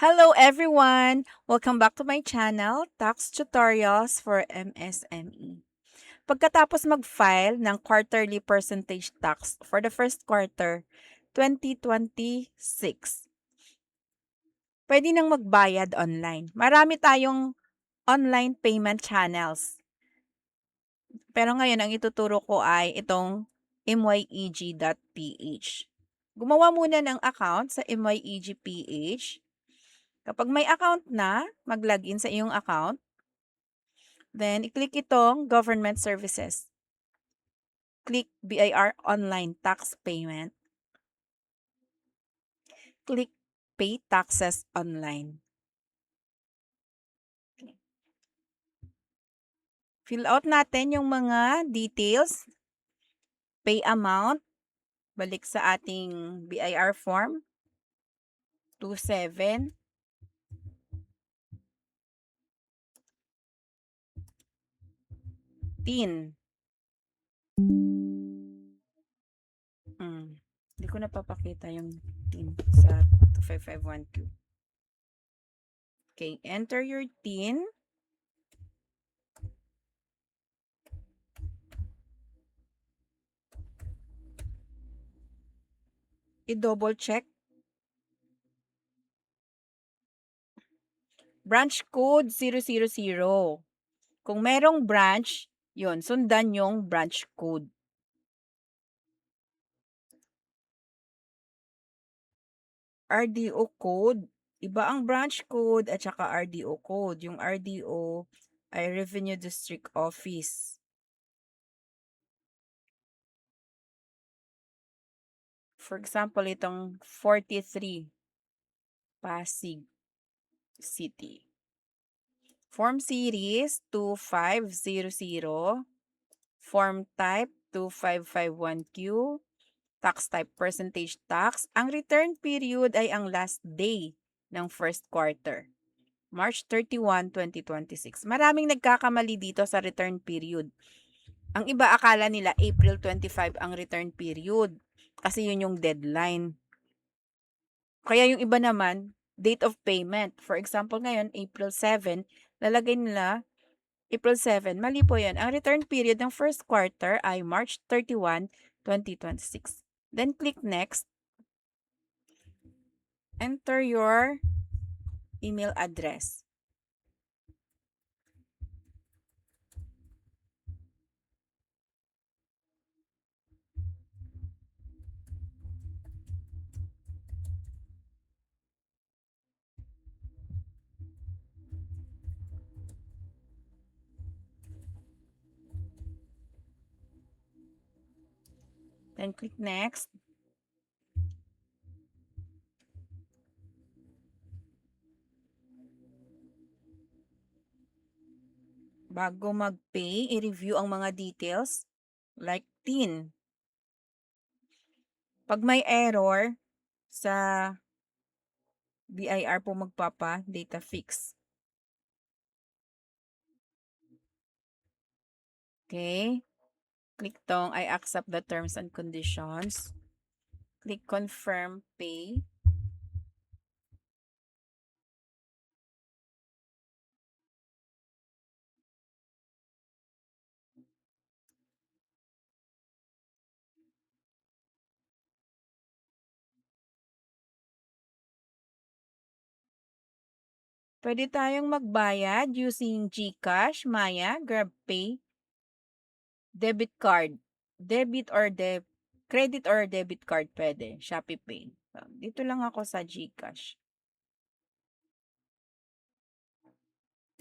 Hello everyone! Welcome back to my channel, Tax Tutorials for MSME. Pagkatapos mag-file ng quarterly percentage tax for the first quarter 2026, pwede nang magbayad online. Marami tayong online payment channels. Pero ngayon, ang ituturo ko ay itong myeg.ph. Gumawa muna ng account sa myeg.ph. Kapag may account na, mag-login sa iyong account. Then, i-click itong Government Services. Click BIR Online Tax Payment. Click Pay Taxes Online. Fill out natin yung mga details. Pay amount. Balik sa ating BIR form. 27. TIN. Hindi ko napapakita yung TIN sa 2551Q. Okay, enter your TIN. I-double check. Branch code 000. Kung merong branch, yun, sundan yung branch code. RDO code, iba ang branch code at saka RDO code. Yung RDO ay Revenue District Office. For example, itong 43, Pasig City. Form Series 2500, Form Type 2551Q, Tax Type Percentage Tax. Ang return period ay ang last day ng first quarter, March 31, 2026. Maraming nagkakamali dito sa return period. Ang iba akala nila April 25 ang return period kasi yun yung deadline. Kaya yung iba naman, date of payment. For example, ngayon, April 7, lalagay nila April 7. Mali po yan. Ang return period ng first quarter ay March 31, 2026. Then click next. Enter your email address. Then click next. Bago mag-pay, i-review ang mga details like TIN. Pag may error sa BIR po magpapa-data fix. Okay? Click tong I accept the terms and conditions. Click confirm pay. Pwede tayong magbayad using GCash, Maya, GrabPay, debit card. Credit or debit card pwede. ShopeePay. Dito lang ako sa GCash.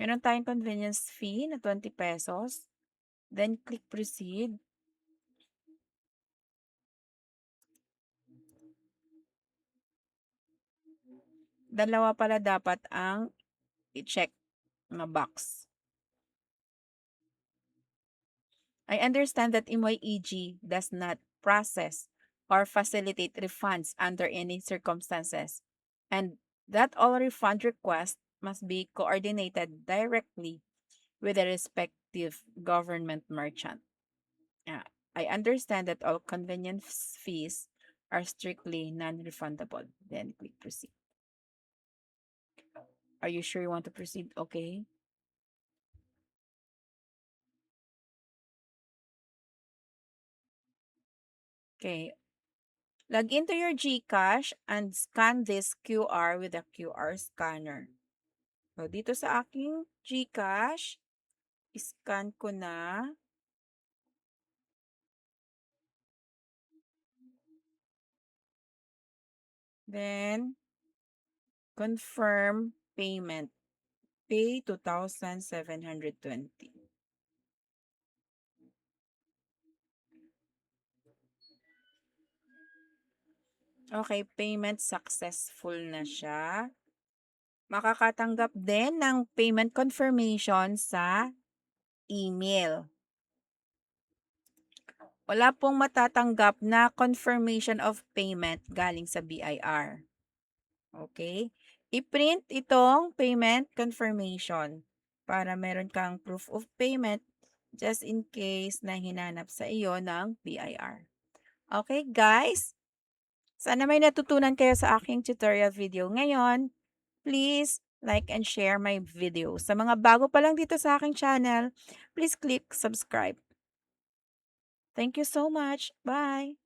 Meron tayong convenience fee na 20 pesos. Then, click proceed. Dalawa pala dapat ang i-check na box. I understand that MYEG does not process or facilitate refunds under any circumstances, and that all refund requests must be coordinated directly with the respective government merchant. I understand that all convenience fees are strictly non-refundable. Then click proceed. Are you sure you want to proceed? Okay. Okay. Log into your GCash and scan this QR with a QR scanner. So, dito sa aking GCash, scan ko na. Then, confirm payment. Pay 2,720. Okay, payment successful na siya. Makakatanggap din ng payment confirmation sa email. Wala pong matatanggap na confirmation of payment galing sa BIR. Okay? I-print itong payment confirmation para meron kang proof of payment just in case na hinanap sa iyo ng BIR. Okay, guys? Sana may natutunan kayo sa aking tutorial video ngayon. Please like and share my video. Sa mga bago pa lang dito sa aking channel, please click subscribe. Thank you so much. Bye!